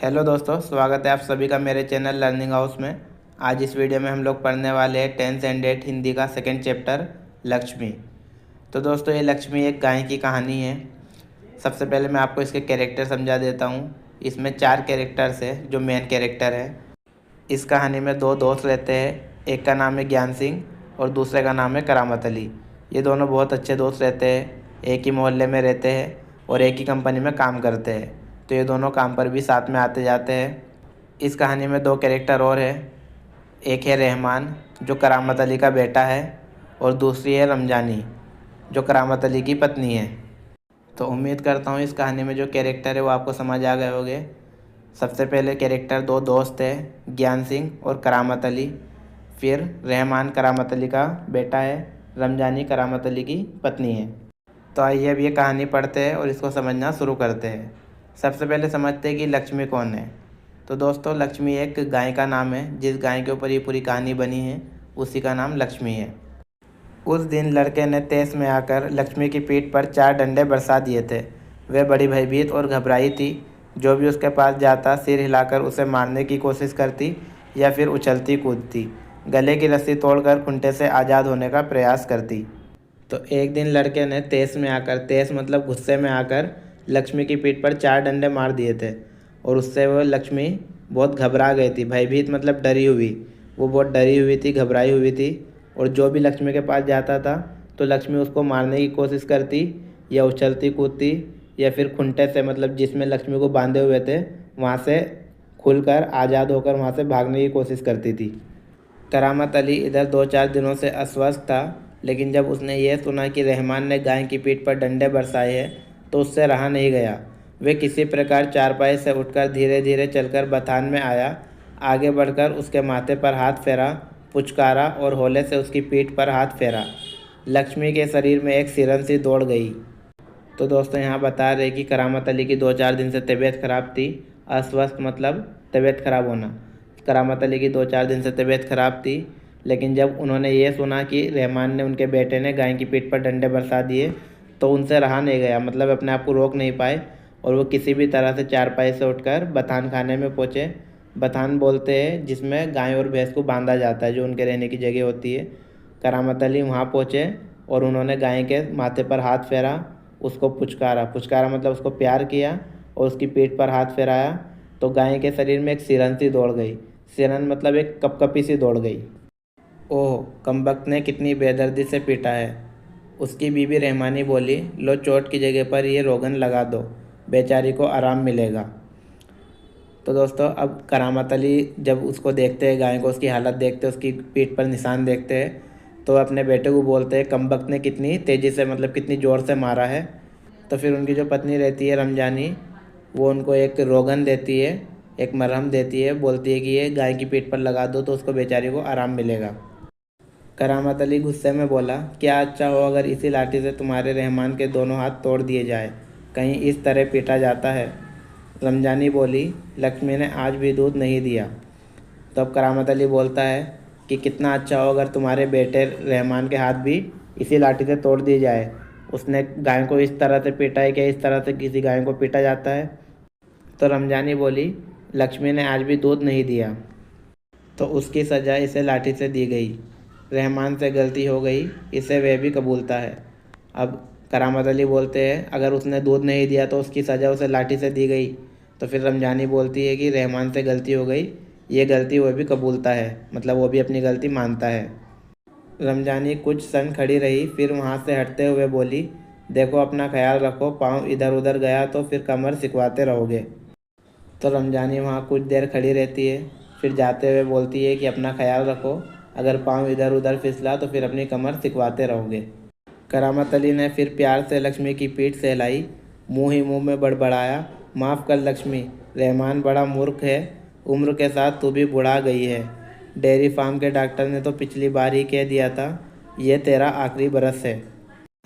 Hello दोस्तों, स्वागत है आप सभी का मेरे चैनल लर्निंग हाउस में। आज इस वीडियो में हम लोग पढ़ने वाले हैं 10th स्टैंडर्ड हिंदी का सेकंड चैप्टर लक्ष्मी। तो दोस्तों, ये लक्ष्मी एक गाय की कहानी है। सबसे पहले मैं आपको इसके कैरेक्टर समझा देता हूँ। इसमें 4 कैरेक्टर्स है जो मेन कैरेक्टर है। इस कहानी में 2 दोस्त रहते हैं, एक का नाम है ज्ञान सिंह और दूसरे का नाम है करामत अली। ये दोनों बहुत अच्छे दोस्त रहते हैं, एक ही मोहल्ले में रहते हैं और एक ही कंपनी में काम करते हैं। तो ये दोनों काम पर भी साथ में आते जाते हैं। इस कहानी में 2 कैरेक्टर और है, एक है रहमान जो करामत अली का बेटा है और दूसरी है रमजानी जो करामत अली की पत्नी है। तो उम्मीद करता हूँ इस कहानी में जो कैरेक्टर है वो आपको समझ आ गए होंगे। सबसे पहले कैरेक्टर 2 दोस्त है, ज्ञान सिंह और करामत अली। फिर रहमान करामत अली का बेटा है, रमजानी करामत अली की पत्नी है। तो आइए अब ये कहानी पढ़ते हैं और इसको समझना शुरू करते हैं। सबसे पहले समझते हैं कि लक्ष्मी कौन है। तो दोस्तों, लक्ष्मी एक गाय का नाम है। जिस गाय के ऊपर ये पूरी कहानी बनी है उसी का नाम लक्ष्मी है। उस दिन लड़के ने तेज में आकर लक्ष्मी की पीठ पर 4 डंडे बरसा दिए थे। वह बड़ी भयभीत और घबराई थी। जो भी उसके पास जाता सिर हिलाकर उसे मारने की कोशिश करती या फिर उछलती कूदती, गले की रस्सी तोड़कर खूंटे से आज़ाद होने का प्रयास करती। तो एक दिन लड़के ने तेज में आकर, तेज मतलब गुस्से में आकर, लक्ष्मी की पीठ पर 4 डंडे मार दिए थे और उससे वो लक्ष्मी बहुत घबरा गई थी। भयभीत मतलब डरी हुई। वो बहुत डरी हुई थी, घबराई हुई थी। और जो भी लक्ष्मी के पास जाता था तो लक्ष्मी उसको मारने की कोशिश करती या उछलती कूदती या फिर खूंटे से, मतलब जिसमें लक्ष्मी को बांधे हुए थे वहाँ से खुलकर आज़ाद होकर वहाँ से भागने की कोशिश करती थी। करामत अली इधर 2-4 दिनों से अस्वस्थ था, लेकिन जब उसने ये सुना कि रहमान ने गाय की पीठ पर डंडे बरसाए हैं तो उससे रहा नहीं गया। वे किसी प्रकार चारपाई से उठकर धीरे धीरे चलकर बथान में आया। आगे बढ़कर उसके माथे पर हाथ फेरा, पुचकारा और होले से उसकी पीठ पर हाथ फेरा। लक्ष्मी के शरीर में एक सिरन सी दौड़ गई। तो दोस्तों, यहाँ बता रहे कि करामत अली की 2-4 दिन से तबीयत ख़राब थी। अस्वस्थ मतलब तबीयत ख़राब होना। करामत अली की 2-4 दिन से तबीयत ख़राब थी, लेकिन जब उन्होंने ये सुना कि रहमान ने, उनके बेटे ने गाय की पीठ पर डंडे बरसा दिए तो उनसे रहा नहीं गया। मतलब अपने आप को रोक नहीं पाए और वो किसी भी तरह से चारपाई से उठकर बथान खाने में पहुँचे। बथान बोलते हैं जिसमें गाय और भैंस को बांधा जाता है, जो उनके रहने की जगह होती है। करामत अली वहाँ पहुँचे और उन्होंने गाय के माथे पर हाथ फेरा, उसको पुचकारा, पुचकारा मतलब उसको प्यार किया और उसकी पीठ पर हाथ फेराया। तो गाय के शरीर में एक सिरन सी दौड़ गई। सिरन मतलब एक कपकपी सी दौड़ गई। ओह, कमबख्त ने कितनी बेदर्दी से पीटा है। उसकी बीवी रहमानी बोली, लो चोट की जगह पर ये रोगन लगा दो, बेचारी को आराम मिलेगा। तो दोस्तों, अब करामत अली जब उसको देखते हैं, गाय को, उसकी हालत देखते हैं, उसकी पीठ पर निशान देखते हैं, तो अपने बेटे को बोलते हैं कमबख्त ने कितनी तेज़ी से, मतलब कितनी ज़ोर से मारा है। तो फिर उनकी जो पत्नी रहती है रमजानी, वो उनको एक रोगन देती है, एक मरहम देती है। बोलती है कि ये गाय की पीठ पर लगा दो तो उसको बेचारी को आराम मिलेगा। करामत अली गुस्से में बोला, क्या अच्छा हो अगर इसी लाठी से तुम्हारे रहमान के दोनों हाथ तोड़ दिए जाए, कहीं इस तरह पीटा जाता है। रमजानी बोली, लक्ष्मी ने आज भी दूध नहीं दिया। तो अब करामत अली बोलता है कि कितना अच्छा हो अगर तुम्हारे बेटे रहमान के हाथ भी इसी लाठी से तोड़ दिए जाए। उसने गाय को इस तरह से पीटा है, क्या इस तरह से किसी गाय को पीटा जाता है। तो रमजानी बोली, लक्ष्मी ने आज भी दूध नहीं दिया तो उसकी सज़ा इसे लाठी से दी गई। रहमान से गलती हो गई, इसे वह भी कबूलता है। अब करामत अली बोलते हैं अगर उसने दूध नहीं दिया तो उसकी सज़ा उसे लाठी से दी गई। तो फिर रमजानी बोलती है कि रहमान से गलती हो गई, ये गलती वह भी कबूलता है, मतलब वो भी अपनी गलती मानता है। रमजानी कुछ क्षण खड़ी रही, फिर वहाँ से हटते हुए बोली, देखो अपना ख्याल रखो, पाँव इधर उधर गया तो फिर कमर सिकवाते रहोगे। तो रमजानी वहाँ कुछ देर खड़ी रहती है, फिर जाते हुए बोलती है कि अपना ख्याल रखो, अगर पाँव इधर उधर फिसला तो फिर अपनी कमर सिकवाते रहोगे। करामत अली ने फिर प्यार से लक्ष्मी की पीठ सहलाई, मुँह ही मुँह में बड़बड़ाया, माफ़ कर लक्ष्मी, रहमान बड़ा मूर्ख है, उम्र के साथ तू भी बुढ़ा गई है। डेयरी फार्म के डॉक्टर ने तो पिछली बार ही कह दिया था ये तेरा आखिरी बरस है।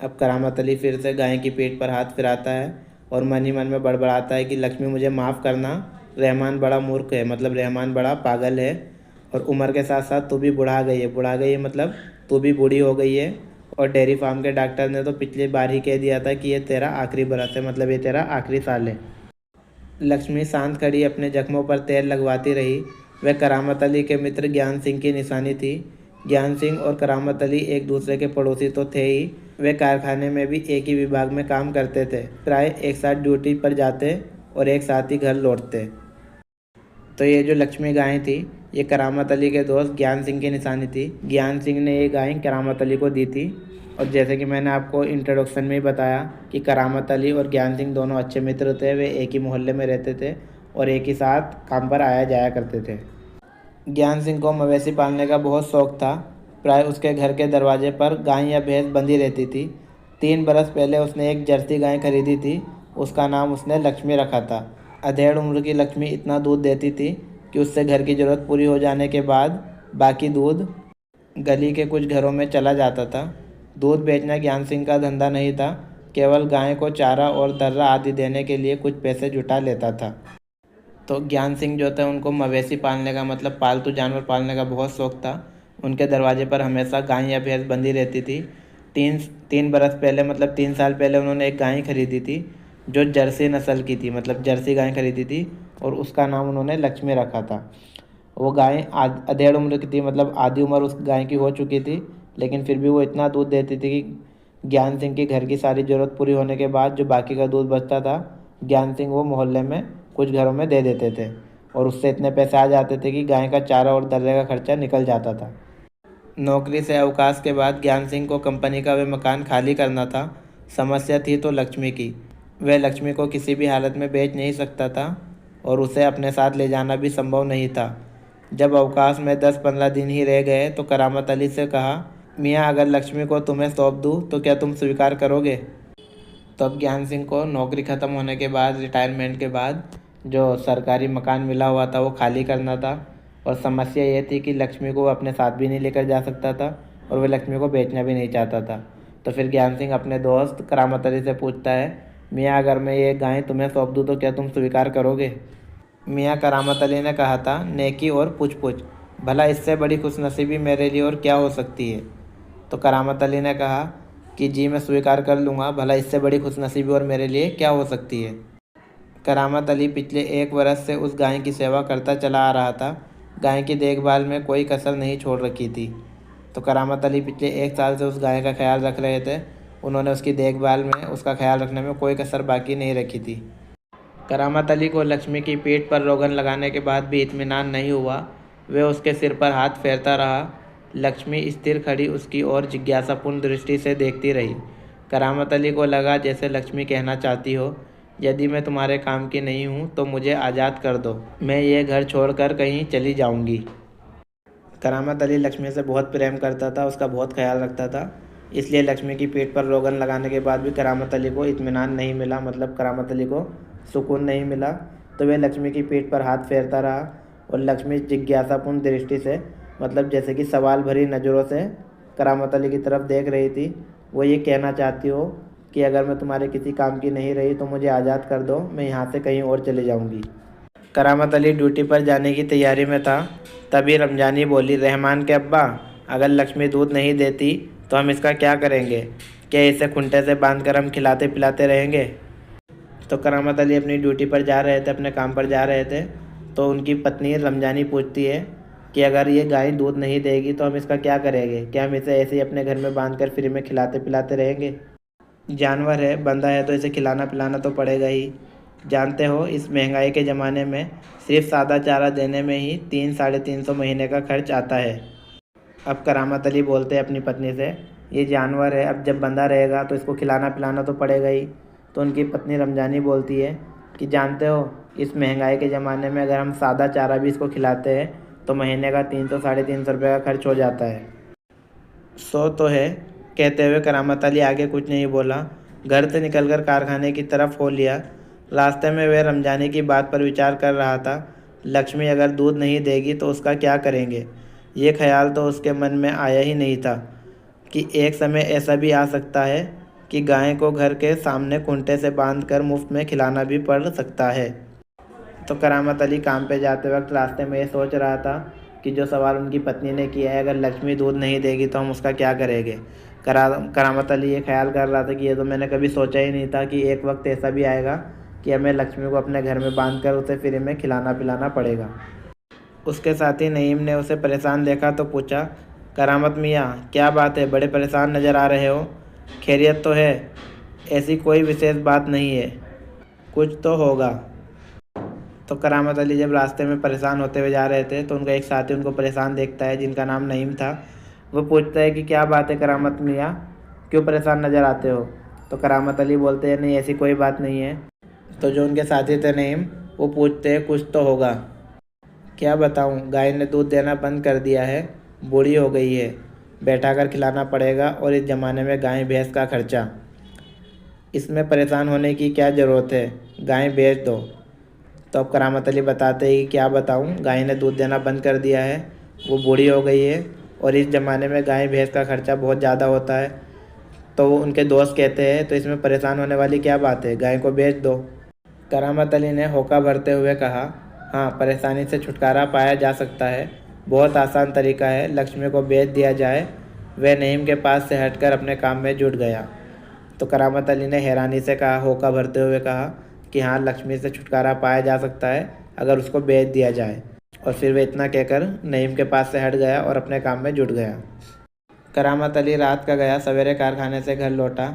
अब करामत अली फिर से गाय की पीठ पर हाथ फिराता है और मन ही मन में बड़बड़ाता है कि लक्ष्मी मुझे माफ़ करना, रहमान बड़ा मूर्ख है, मतलब रहमान बड़ा पागल है और उम्र के साथ साथ तू भी बुढ़ा गई है। बुढ़ा गई है मतलब तू भी बूढ़ी हो गई है। और डेयरी फार्म के डॉक्टर ने तो पिछली बार ही कह दिया था कि ये तेरा आखिरी बरस है, मतलब ये तेरा आखिरी साल है। लक्ष्मी शांत खड़ी अपने जख्मों पर तेल लगवाती रही। वह करामत अली के मित्र ज्ञान सिंह की निशानी थी। ज्ञान सिंह और करामत अली एक दूसरे के पड़ोसी तो थे ही, वे कारखाने में भी एक ही विभाग में काम करते थे। प्राय एक साथ ड्यूटी पर जाते और एक साथ ही घर लौटते। तो ये जो लक्ष्मी गाय थी, ये करामत अली के दोस्त ज्ञान सिंह की निशानी थी। ज्ञान सिंह ने ये गाय करामत अली को दी थी। और जैसे कि मैंने आपको इंट्रोडक्शन में ही बताया कि करामत अली और ज्ञान सिंह दोनों अच्छे मित्र थे। वे एक ही मोहल्ले में रहते थे और एक ही साथ काम पर आया जाया करते थे। ज्ञान सिंह को मवेशी पालने का बहुत शौक था। प्राय उसके घर के दरवाजे पर गाय या भैंस बंधी रहती थी। 3 बरस पहले उसने एक जर्सी गाय खरीदी थी। उसका नाम उसने लक्ष्मी रखा था। अधेड़ उम्र की लक्ष्मी इतना दूध देती थी कि उससे घर की ज़रूरत पूरी हो जाने के बाद बाकी दूध गली के कुछ घरों में चला जाता था। दूध बेचना ज्ञान सिंह का धंधा नहीं था, केवल गाय को चारा और दर्रा आदि देने के लिए कुछ पैसे जुटा लेता था। तो ज्ञान सिंह जो थे उनको मवेशी पालने का मतलब पालतू जानवर पालने का बहुत शौक था। उनके दरवाजे पर हमेशा गाय या भैंस बंधी रहती थी। तीन बरस पहले मतलब 3 साल पहले उन्होंने एक गाय खरीदी थी जो जर्सी नस्ल की थी, मतलब जर्सी गाय खरीदी थी और उसका नाम उन्होंने लक्ष्मी रखा था। वो गाय अधेड़ उम्र की थी, मतलब आधी उम्र उस गाय की हो चुकी थी, लेकिन फिर भी वो इतना दूध देती थी कि ज्ञान सिंह की घर की सारी ज़रूरत पूरी होने के बाद जो बाकी का दूध बचता था, ज्ञान सिंह वो मोहल्ले में कुछ घरों में दे देते थे और उससे इतने पैसे आ जाते थे कि गाय का चारा और दर्रे का खर्चा निकल जाता था। नौकरी से अवकाश के बाद ज्ञान सिंह को कंपनी का वह मकान खाली करना था। समस्या थी तो लक्ष्मी की। वह लक्ष्मी को किसी भी हालत में बेच नहीं सकता था और उसे अपने साथ ले जाना भी संभव नहीं था। जब अवकाश में 10-15 दिन ही रह गए तो करामत अली से कहा, मियाँ अगर लक्ष्मी को तुम्हें सौंप दूँ तो क्या तुम स्वीकार करोगे? तो अब ज्ञान सिंह को नौकरी ख़त्म होने के बाद, रिटायरमेंट के बाद जो सरकारी मकान मिला हुआ था वो खाली करना था। और समस्या ये थी कि लक्ष्मी को वो अपने साथ भी नहीं लेकर जा सकता था और वह लक्ष्मी को बेचना भी नहीं चाहता था। तो फिर ज्ञान सिंह अपने दोस्त करामत अली से पूछता है, मियाँ अगर मैं ये गाय तुम्हें सौंप दूँ तो क्या तुम स्वीकार करोगे? मियाँ करामत अली ने कहा था, नेकी और पूछ पूछ, भला इससे बड़ी खुशनसीबी मेरे लिए और क्या हो सकती है? तो करामत अली ने कहा कि जी मैं स्वीकार कर लूँगा, भला इससे बड़ी खुशनसीबी और मेरे लिए क्या हो सकती है। करामत अली पिछले 1 वर्ष से उस गाय की सेवा करता चला आ रहा था। गाय की देखभाल में कोई कसर नहीं छोड़ रखी थी। तो करामत अली पिछले 1 साल से उस गाय का ख्याल रख रहे थे। उन्होंने उसकी देखभाल में, उसका ख्याल रखने में कोई कसर बाकी नहीं रखी थी। करामत अली को लक्ष्मी की पीठ पर रोगन लगाने के बाद भी इत्मीनान नहीं हुआ। वह उसके सिर पर हाथ फेरता रहा। लक्ष्मी स्थिर खड़ी उसकी ओर जिज्ञासापूर्ण दृष्टि से देखती रही। करामत अली को लगा जैसे लक्ष्मी कहना चाहती हो, यदि मैं तुम्हारे काम की नहीं हूँ तो मुझे आज़ाद कर दो, मैं ये घर छोड़कर कहीं चली जाऊँगी। करामत अली लक्ष्मी से बहुत प्रेम करता था, उसका बहुत ख्याल रखता था। इसलिए लक्ष्मी की पीठ पर रोगन लगाने के बाद भी करामत अली को इत्मीनान नहीं मिला, मतलब करामत अली को सुकून नहीं मिला। तो वह लक्ष्मी की पीठ पर हाथ फेरता रहा और लक्ष्मी जिज्ञासापूर्ण दृष्टि से, मतलब जैसे कि सवाल भरी नज़रों से करामत अली की तरफ देख रही थी। वो ये कहना चाहती हो कि अगर मैं तुम्हारे किसी काम की नहीं रही तो मुझे आज़ाद कर दो, मैं यहाँ से कहीं और चले जाऊँगी। करामत अली ड्यूटी पर जाने की तैयारी में था, तभी रमजानी बोली, रहमान के अब्बा, अगर लक्ष्मी दूध नहीं देती तो हम इसका क्या करेंगे? क्या इसे खूंटे से बांधकर हम खिलाते पिलाते रहेंगे? तो करामत अली अपनी ड्यूटी पर जा रहे थे, अपने काम पर जा रहे थे। तो उनकी पत्नी रमजानी पूछती है कि अगर ये गाय दूध नहीं देगी तो हम इसका क्या करेंगे? क्या हम इसे ऐसे ही अपने घर में बांध कर फ्री में खिलाते पिलाते रहेंगे? जानवर है, बंदा है, तो इसे खिलाना पिलाना तो पड़ेगा ही। जानते हो इस महंगाई के ज़माने में सिर्फ सादा चारा देने में ही 300-350 महीने का खर्च आता है। अब करामत अली बोलते हैं अपनी पत्नी से, ये जानवर है, अब जब बंदा रहेगा तो इसको खिलाना पिलाना तो पड़ेगा ही। तो उनकी पत्नी रमजानी बोलती है कि जानते हो इस महंगाई के ज़माने में अगर हम सादा चारा भी इसको खिलाते हैं तो महीने का 300-350 रुपये का खर्च हो जाता है। सो तो है। कहते हुए करामत अली आगे कुछ नहीं बोला। घर से निकलकर कारखाने की तरफ हो लिया। रास्ते में वह रमजानी की बात पर विचार कर रहा था। लक्ष्मी अगर दूध नहीं देगी तो उसका क्या करेंगे? ये ख्याल तो उसके मन में आया ही नहीं था कि एक समय ऐसा भी आ सकता है कि गाय को घर के सामने खूंटे से बांधकर मुफ्त में खिलाना भी पड़ सकता है। तो करामत अली काम पे जाते वक्त रास्ते में ये सोच रहा था कि जो सवाल उनकी पत्नी ने किया है, अगर लक्ष्मी दूध नहीं देगी तो हम उसका क्या करेंगे? करामत अली ये ख्याल कर रहा था कि ये तो मैंने कभी सोचा ही नहीं था कि एक वक्त ऐसा भी आएगा कि हमें लक्ष्मी को अपने घर में बांध कर उसे फ्री में खिलाना पिलाना पड़ेगा। उसके साथ ही नईम ने उसे परेशान देखा तो पूछा, करामत मियाँ क्या बात है, बड़े परेशान नज़र आ रहे हो, खैरियत तो है? ऐसी कोई विशेष बात नहीं है, कुछ तो होगा। तो करामत अली जब रास्ते में परेशान होते हुए जा रहे थे तो उनका एक साथी उनको परेशान देखता है जिनका नाम नईम था। वो पूछता है कि क्या बात है करामत मियाँ, क्यों परेशान नज़र आते हो? तो करामत अली बोलते हैं, नहीं ऐसी कोई बात नहीं है। तो जो उनके साथी थे नईम, वो पूछते हैं, कुछ तो होगा। क्या बताऊँ, गाय ने दूध देना बंद कर दिया है, बूढ़ी हो गई है, बैठा कर खिलाना पड़ेगा, और इस ज़माने में गाय भैंस का खर्चा, इसमें परेशान होने की क्या ज़रूरत है, गाय बेच दो। तो अब करामत अली बताते हैं कि क्या बताऊँ, गाय ने दूध देना बंद कर दिया है, वो बूढ़ी हो गई है, और इस ज़माने में गाय भैंस का खर्चा बहुत ज़्यादा होता है। तो वो उनके दोस्त कहते हैं, तो इसमें परेशान होने वाली क्या बात है, गाय को बेच दो। करामत अली ने होका भरते हुए कहा, हाँ परेशानी से छुटकारा पाया जा सकता है, बहुत आसान तरीका है, लक्ष्मी को बेच दिया जाए। वह नईम के पास से हटकर अपने काम में जुट गया। तो करामत अली ने हैरानी से कहा, होका भरते हुए कहा कि हाँ लक्ष्मी से छुटकारा पाया जा सकता है अगर उसको बेच दिया जाए। और फिर वह इतना कहकर नईम के पास से हट गया और अपने काम में जुट गया। करामत अली रात का गया, सवेरे कारखाने से घर लौटा।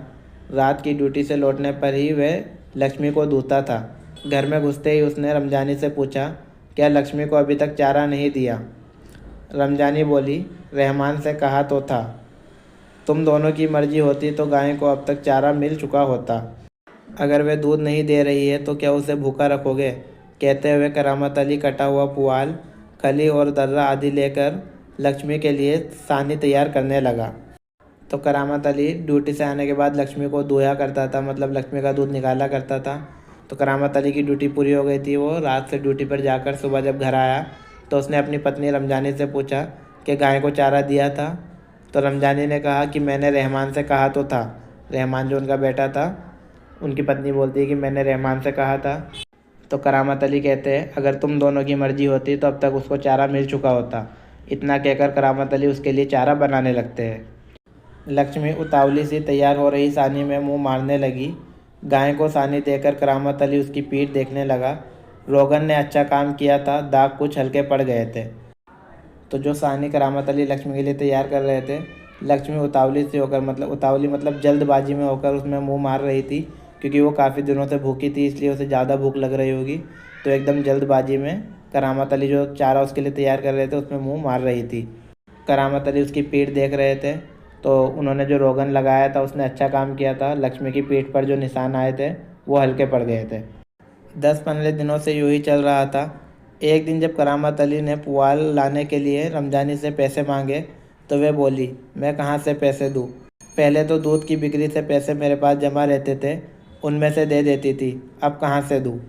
रात की ड्यूटी से लौटने पर ही वह लक्ष्मी को दूता था। घर में घुसते ही उसने रमजानी से पूछा, क्या लक्ष्मी को अभी तक चारा नहीं दिया? रमजानी बोली, रहमान से कहा तो था, तुम दोनों की मर्जी होती तो गाय को अब तक चारा मिल चुका होता। अगर वह दूध नहीं दे रही है तो क्या उसे भूखा रखोगे? कहते हुए करामत अली कटा हुआ पुआल, खली और दर्रा आदि लेकर लक्ष्मी के लिए सानी तैयार करने लगा। तो करामत अली ड्यूटी से आने के बाद लक्ष्मी को दुहा करता था, मतलब लक्ष्मी का दूध निकाला करता था। तो करामत अली की ड्यूटी पूरी हो गई थी। वो रात से ड्यूटी पर जाकर सुबह जब घर आया तो उसने अपनी पत्नी रमजानी से पूछा कि गाय को चारा दिया था? तो रमजानी ने कहा कि मैंने रहमान से कहा तो था। रहमान जो उनका बेटा था, उनकी पत्नी बोलती है कि मैंने रहमान से कहा था। तो करामत अली कहते हैं, अगर तुम दोनों की मर्जी होती तो अब तक उसको चारा मिल चुका होता। इतना कहकर करामत अली उसके लिए चारा बनाने लगते हैं। लक्ष्मी उतावली सी तैयार हो रही सानी में मुंह मारने लगी। गाय को सानी देकर करामत अली उसकी पीठ देखने लगा। रोगन ने अच्छा काम किया था, दाग कुछ हल्के पड़ गए थे। तो जो सानी करामत अली लक्ष्मी के लिए तैयार कर रहे थे, लक्ष्मी उतावली से होकर, मतलब उतावली मतलब जल्दबाजी में होकर उसमें मुंह मार रही थी, क्योंकि वो काफ़ी दिनों से भूखी थी, इसलिए उसे ज़्यादा भूख लग रही होगी। तो एकदम जल्दबाजी में करामत अली जो चारा उसके लिए तैयार कर रहे थे उसमें मुँह मार रही थी। करामत अली उसकी पीठ देख रहे थे, तो उन्होंने जो रोगन लगाया था उसने अच्छा काम किया था। लक्ष्मी की पीठ पर जो निशान आए थे वो हल्के पड़ गए थे। 10-15 दिनों से यूँ ही चल रहा था। एक दिन जब करामत अली ने पुआल लाने के लिए रमजानी से पैसे मांगे तो वह बोली, मैं कहाँ से पैसे दूँ? पहले तो दूध की बिक्री से पैसे मेरे पास जमा रहते थे, उनमें से दे देती थी, अब कहाँ से दूँ?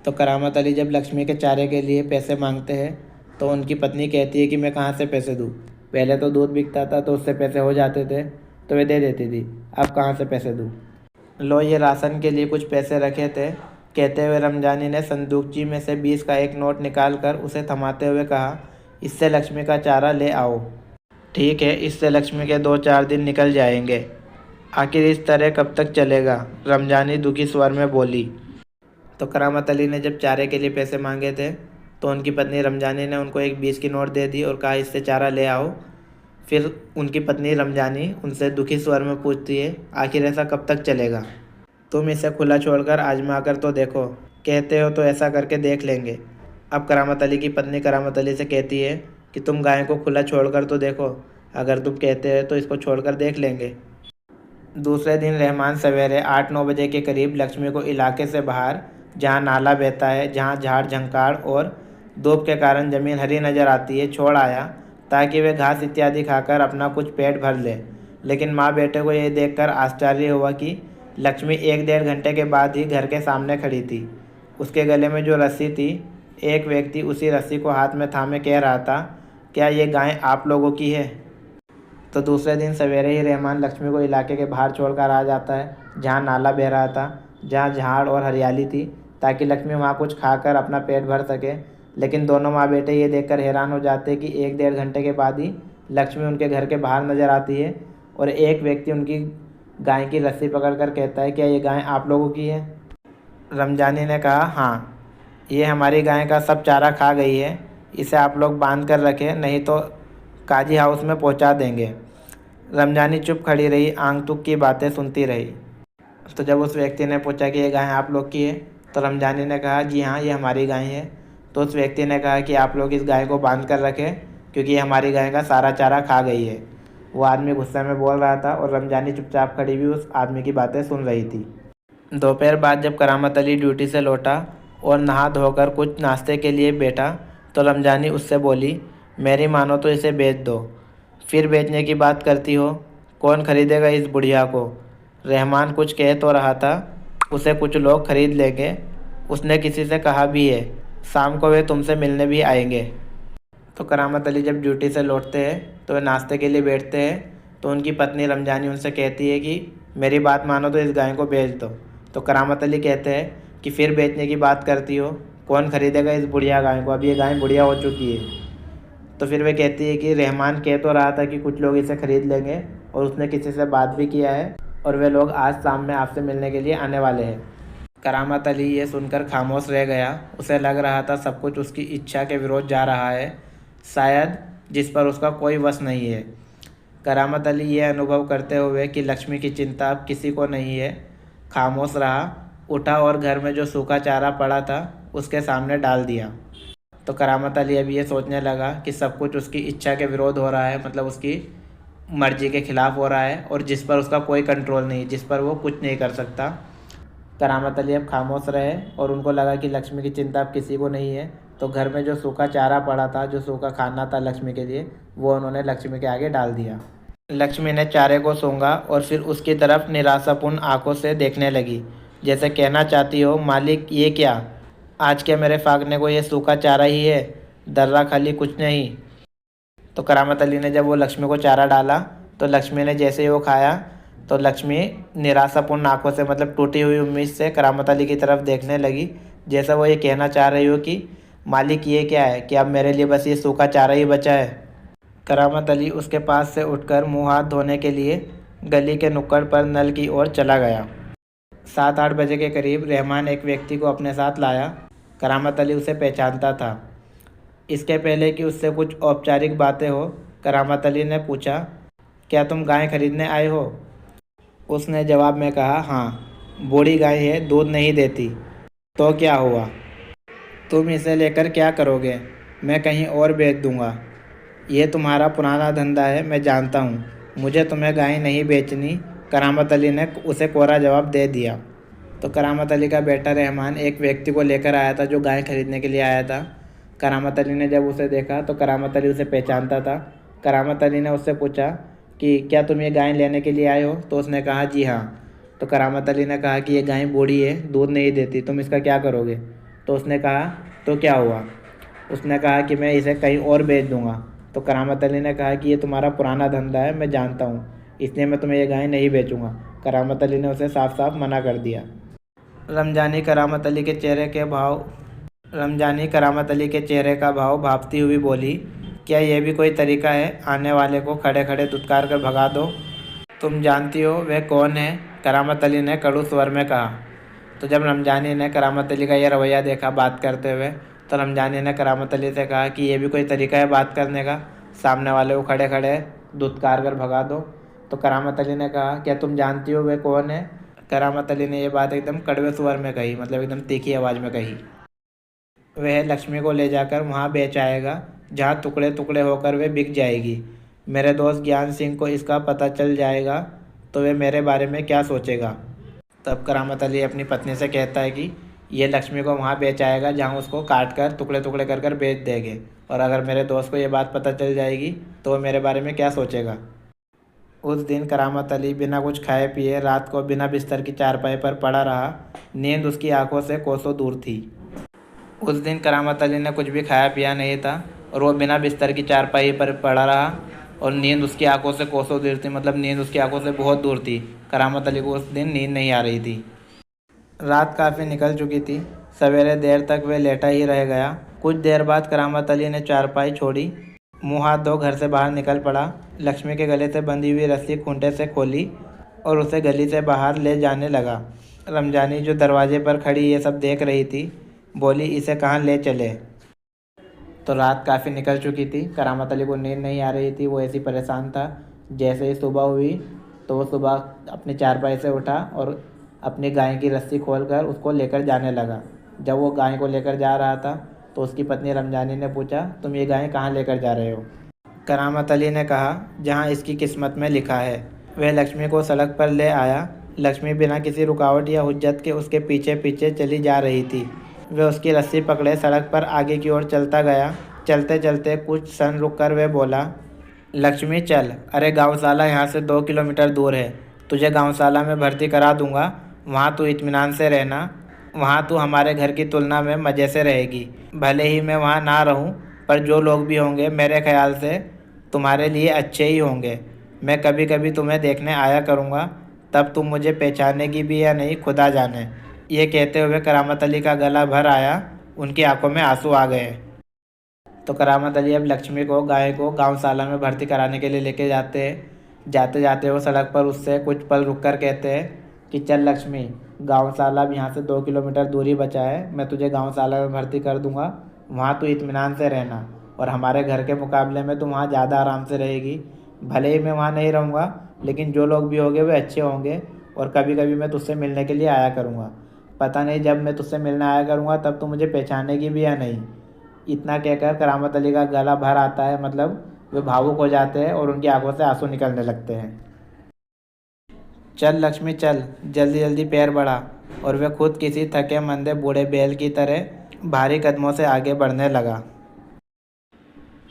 तो करामत अली जब लक्ष्मी के चारे के लिए पैसे मांगते हैं तो उनकी पत्नी कहती है कि मैं कहाँ से पैसे दूँ? पहले तो दूध बिकता था तो उससे पैसे हो जाते थे तो वे दे देती थी, अब कहाँ से पैसे दूँ? लो ये राशन के लिए कुछ पैसे रखे थे। कहते हुए रमजानी ने संदूकची में से 20 का एक नोट निकाल कर उसे थमाते हुए कहा, इससे लक्ष्मी का चारा ले आओ। ठीक है, इससे लक्ष्मी के 2-4 दिन निकल जाएंगे। आखिर इस तरह कब तक चलेगा? रमजानी दुखी स्वर में बोली। तो करामत अली ने जब चारे के लिए पैसे मांगे थे तो उनकी पत्नी रमजानी ने उनको एक 20 की नोट दे दी और कहा, इससे चारा ले आओ। फिर उनकी पत्नी रमजानी उनसे दुखी स्वर में पूछती है, आखिर ऐसा कब तक चलेगा? तुम इसे खुला छोड़कर आजमा कर तो देखो, कहते हो तो ऐसा करके देख लेंगे। अब करामत अली की पत्नी करामत अली से कहती है कि तुम गाय को खुला छोड़कर तो देखो, अगर तुम कहते हो तो इसको छोड़कर देख लेंगे। दूसरे दिन रहमान सवेरे 8-9 बजे के करीब लक्ष्मी को इलाके से बाहर, जहाँ नाला बहता है, जहाँ झाड़ झंकार और धूप के कारण ज़मीन हरी नज़र आती है, छोड़ आया ताकि वे घास इत्यादि खाकर अपना कुछ पेट भर ले। लेकिन माँ बेटे को यह देखकर आश्चर्य हुआ कि लक्ष्मी 1-1.5 घंटे के बाद ही घर के सामने खड़ी थी। उसके गले में जो रस्सी थी, एक व्यक्ति उसी रस्सी को हाथ में थामे कह रहा था, क्या ये गाय आप लोगों की है? तो दूसरे दिन सवेरे ही रहमान लक्ष्मी को इलाके के बाहर छोड़कर आ जाता है, जहाँ नाला बह रहा था, जहाँ झाड़ और हरियाली थी, ताकि लक्ष्मी वहाँ कुछ खाकर अपना पेट भर सके। लेकिन दोनों माँ बेटे ये देखकर हैरान हो जाते कि 1-1.5 घंटे के बाद ही लक्ष्मी उनके घर के बाहर नज़र आती है और एक व्यक्ति उनकी गाय की रस्सी पकड़कर कहता है, क्या ये गाय आप लोगों की है? रमजानी ने कहा, हाँ, ये हमारी गाय का सब चारा खा गई है, इसे आप लोग बांध कर रखें, नहीं तो काजी हाउस में पहुंचा देंगे। रमजानी चुप खड़ी रही, आंख तुक की बातें सुनती रही। तो जब उस व्यक्ति ने पूछा कि ये गाय आप लोग की है, तो रमजानी ने कहा, जी हाँ, ये हमारी गाय है। तो उस व्यक्ति ने कहा कि आप लोग इस गाय को बांध कर रखें, क्योंकि ये हमारी गाय का सारा चारा खा गई है। वो आदमी गुस्से में बोल रहा था और रमजानी चुपचाप खड़ी हुई उस आदमी की बातें सुन रही थी। दोपहर बाद जब करामत अली ड्यूटी से लौटा और नहा धोकर कुछ नाश्ते के लिए बैठा, तो रमजानी उससे बोली, मेरी मानो तो इसे बेच दो, फिर बेचने की बात करती हो, कौन खरीदेगा इस बुढ़िया को। रहमान कुछ कह तो रहा था, उसे कुछ लोग खरीद लेंगे, उसने किसी से कहा भी है, शाम को वे तुमसे मिलने भी आएंगे। तो करामत अली जब ड्यूटी से लौटते हैं तो वे नाश्ते के लिए बैठते हैं, तो उनकी पत्नी रमजानी उनसे कहती है कि मेरी बात मानो तो इस गाय को बेच दो। तो करामत अली कहते हैं कि फिर बेचने की बात करती हो, कौन खरीदेगा इस बुढ़िया गाय को, अब ये गाय बुढ़िया हो चुकी है। तो फिर वे कहती है कि रहमान कह तो रहा था कि कुछ लोग इसे खरीद लेंगे, और उसने किसी से बात भी किया है, और वे लोग आज शाम में आपसे मिलने के लिए आने वाले हैं। करामत अली ये सुनकर खामोश रह गया। उसे लग रहा था सब कुछ उसकी इच्छा के विरोध जा रहा है, शायद जिस पर उसका कोई वश नहीं है। करामत अली ये अनुभव करते हुए कि लक्ष्मी की चिंता अब किसी को नहीं है, खामोश रहा, उठा और घर में जो सूखा चारा पड़ा था उसके सामने डाल दिया। तो करामत अली अब ये सोचने लगा कि सब कुछ उसकी इच्छा के विरोध हो रहा है, मतलब उसकी मर्जी के ख़िलाफ़ हो रहा है, और जिस पर उसका कोई कंट्रोल नहीं, जिस पर वो कुछ नहीं कर सकता। करामत अली अब खामोश रहे और उनको लगा कि लक्ष्मी की चिंता अब किसी को नहीं है। तो घर में जो सूखा चारा पड़ा था, जो सूखा खाना था लक्ष्मी के लिए, वो उन्होंने लक्ष्मी के आगे डाल दिया। लक्ष्मी ने चारे को सूंघा और फिर उसकी तरफ निराशापूर्ण आंखों से देखने लगी, जैसे कहना चाहती हो, मालिक ये क्या, आज क्या मेरे फागने को ये सूखा चारा ही है, दर्रा खाली कुछ नहीं। तो करामत अली ने जब वो लक्ष्मी को चारा डाला, तो लक्ष्मी ने जैसे ही वो खाया, तो लक्ष्मी निराशापूर्ण आंखों से, मतलब टूटी हुई उम्मीद से करामत अली की तरफ देखने लगी, जैसा वो ये कहना चाह रही हो कि मालिक ये क्या है, कि अब मेरे लिए बस ये सूखा चारा ही बचा है। करामत अली उसके पास से उठकर मुंह हाथ धोने के लिए गली के नुक्कड़ पर नल की ओर चला गया। 7-8 बजे के करीब रहमान एक व्यक्ति को अपने साथ लाया। करामत अली उसे पहचानता था। इसके पहले कि उससे कुछ औपचारिक बातें हो, करामत अली ने पूछा, क्या तुम गाय खरीदने आए हो? उसने जवाब में कहा, हाँ, बूढ़ी गाय है, दूध नहीं देती। तो क्या हुआ? तुम इसे लेकर क्या करोगे? मैं कहीं और बेच दूंगा। ये तुम्हारा पुराना धंधा है, मैं जानता हूँ, मुझे तुम्हें गाय नहीं बेचनी। करामत अली ने उसे कोरा जवाब दे दिया। तो करामत अली का बेटा रहमान एक व्यक्ति को लेकर आया था जो गाय खरीदने के लिए आया था। करामत अली ने जब उसे देखा तो करामत अली उसे पहचानता था। करामत अली ने उससे पूछा कि क्या तुम ये गाय लेने के लिए आए हो? तो उसने कहा, जी हाँ। तो करामत अली ने कहा कि ये गाय बूढ़ी है, दूध नहीं देती, तुम इसका क्या करोगे? तो उसने कहा, तो क्या हुआ? उसने कहा कि मैं इसे कहीं और बेच दूंगा। तो करामत अली ने कहा कि ये तुम्हारा पुराना धंधा है, मैं जानता हूँ, इसलिए मैं तुम्हें ये गाय नहीं बेचूंगा। करामत अली ने उसे साफ साफ मना कर दिया। रमजानी करामत अली के चेहरे का भाव भांपती हुई बोली, क्या यह भी कोई तरीका है, आने वाले को खड़े खड़े दुत्कार कर भगा दो? तुम जानती हो वह कौन है? करामत अली ने कड़ू स्वर में कहा। तो जब रमजानी ने करामत अली का यह रवैया देखा बात करते हुए, तो रमजानी ने करामत अली से कहा कि यह भी कोई तरीका है बात करने का, सामने वाले को खड़े खड़े दुत्कार कर भगा दो। तो करामत अली ने कहा, क्या तुम जानती हो वह कौन है? करामत अली ने यह बात एकदम कड़वे स्वर में कही, मतलब एकदम तीखी आवाज़ में कही। वह लक्ष्मी को ले जाकर वहाँ बेच आएगा, जहाँ टुकड़े टुकड़े होकर वे बिक जाएगी। मेरे दोस्त ज्ञान सिंह को इसका पता चल जाएगा तो वे मेरे बारे में क्या सोचेगा। तब करामत अली अपनी पत्नी से कहता है कि ये लक्ष्मी को वहाँ बेच आएगा जहाँ उसको काट कर टुकड़े टुकड़े कर कर बेच देंगे, और अगर मेरे दोस्त को ये बात पता चल जाएगी तो वो मेरे बारे में क्या सोचेगा। उस दिन करामत अली बिना कुछ खाए पिए रात को बिना बिस्तर की चारपाई पर पड़ा रहा। नींद उसकी आंखों से कोसों दूर थी। उस दिन करामत अली ने कुछ भी खाया पिया नहीं था और वो बिना बिस्तर की चारपाई पर पड़ा रहा, और नींद उसकी आंखों से कोसों दूर थी, मतलब नींद उसकी आंखों से बहुत दूर थी। करामत अली को उस दिन नींद नहीं आ रही थी। रात काफ़ी निकल चुकी थी। सवेरे देर तक वह लेटा ही रह गया। कुछ देर बाद करामत अली ने चारपाई छोड़ी, मुँह हाथ धो घर से बाहर निकल पड़ा। लक्ष्मी के गले से बंधी हुई रस्सी खूंटे से खोली और उसे गली से बाहर ले जाने लगा। रमजानी जो दरवाजे पर खड़ी ये सब देख रही थी, बोली इसे कहाँ ले चले। तो रात काफ़ी निकल चुकी थी, करामत अली को नींद नहीं आ रही थी, वो ऐसी परेशान था। जैसे ही सुबह हुई तो वो सुबह अपनी चारपाई से उठा और अपनी गाय की रस्सी खोलकर उसको लेकर जाने लगा। जब वो गाय को लेकर जा रहा था तो उसकी पत्नी रमजानी ने पूछा, तुम ये गाय कहाँ लेकर जा रहे हो। करामत अली ने कहा, जहाँ इसकी किस्मत में लिखा है। वह लक्ष्मी को सड़क पर ले आया। लक्ष्मी बिना किसी रुकावट या हुज्जत के उसके पीछे पीछे चली जा रही थी। वह उसकी रस्सी पकड़े सड़क पर आगे की ओर चलता गया। चलते चलते कुछ क्षण रुक कर वह बोला, लक्ष्मी चल, अरे गौशाला यहाँ से 2 किलोमीटर दूर है, तुझे गौशाला में भर्ती करा दूंगा। वहाँ तू इत्मीनान से रहना। वहाँ तू हमारे घर की तुलना में मज़े से रहेगी। भले ही मैं वहाँ ना रहूँ, पर जो लोग भी होंगे मेरे ख्याल से तुम्हारे लिए अच्छे ही होंगे। मैं कभी कभी तुम्हें देखने आया करूँगा, तब तुम मुझे पहचानेगी भी या नहीं खुदा जाने। ये कहते हुए करामत अली का गला भर आया, उनकी आंखों में आंसू आ गए। तो करामत अली अब लक्ष्मी को गाय को गौशाला में भर्ती कराने के लिए लेके जाते हैं। जाते जाते वो सड़क पर उससे कुछ पल रुक कर कहते हैं कि चल लक्ष्मी, गौशाला अब यहाँ से 2 किलोमीटर दूरी बचा है, मैं तुझे गौशाला में भर्ती कर दूँगा। वहाँ तू इत्मीनान से रहना और हमारे घर के मुकाबले में तू वहाँ ज़्यादा आराम से रहेगी। भले ही मैं वहाँ नहीं रहूँगा, लेकिन जो लोग भी होंगे वे अच्छे होंगे और कभी कभी मैं तुझसे मिलने के लिए आया करूँगा। पता नहीं जब मैं तुझसे मिलने आया करूँगा तब तू मुझे पहचानेगी भी या नहीं। इतना कहकर करामत अली का गला भर आता है, मतलब वे भावुक हो जाते हैं और उनकी आंखों से आंसू निकलने लगते हैं। चल लक्ष्मी चल, जल्दी जल्दी पैर बढ़ा। और वे खुद किसी थके मंदे बूढ़े बैल की तरह भारी कदमों से आगे बढ़ने लगा।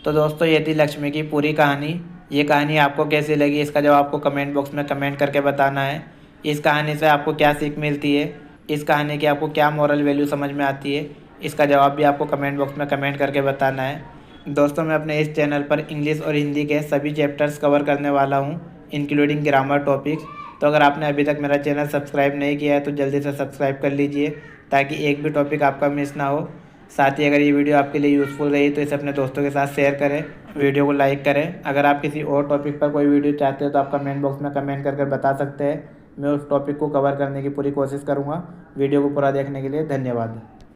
तो दोस्तों ये थी लक्ष्मी की पूरी कहानी। ये कहानी आपको कैसी लगी इसका जवाब आपको कमेंट बॉक्स में कमेंट करके बताना है। इस कहानी से आपको क्या सीख मिलती है, इस कहानी की आपको क्या मोरल वैल्यू समझ में आती है, इसका जवाब भी आपको कमेंट बॉक्स में कमेंट करके बताना है। दोस्तों मैं अपने इस चैनल पर इंग्लिश और हिंदी के सभी चैप्टर्स कवर करने वाला हूँ, इंक्लूडिंग ग्रामर टॉपिक्स। तो अगर आपने अभी तक मेरा चैनल सब्सक्राइब नहीं किया है तो जल्दी से सब्सक्राइब कर लीजिए, ताकि एक भी टॉपिक आपका मिस ना हो। साथ ही अगर ये वीडियो आपके लिए यूज़फुल रही तो इसे अपने दोस्तों के साथ शेयर करें, वीडियो को लाइक करें। अगर आप किसी और टॉपिक पर कोई वीडियो चाहते हो तो आप कमेंट बॉक्स में कमेंट करके बता सकते हैं, मैं उस टॉपिक को कवर करने की पूरी कोशिश करूँगा। वीडियो को पूरा देखने के लिए धन्यवाद।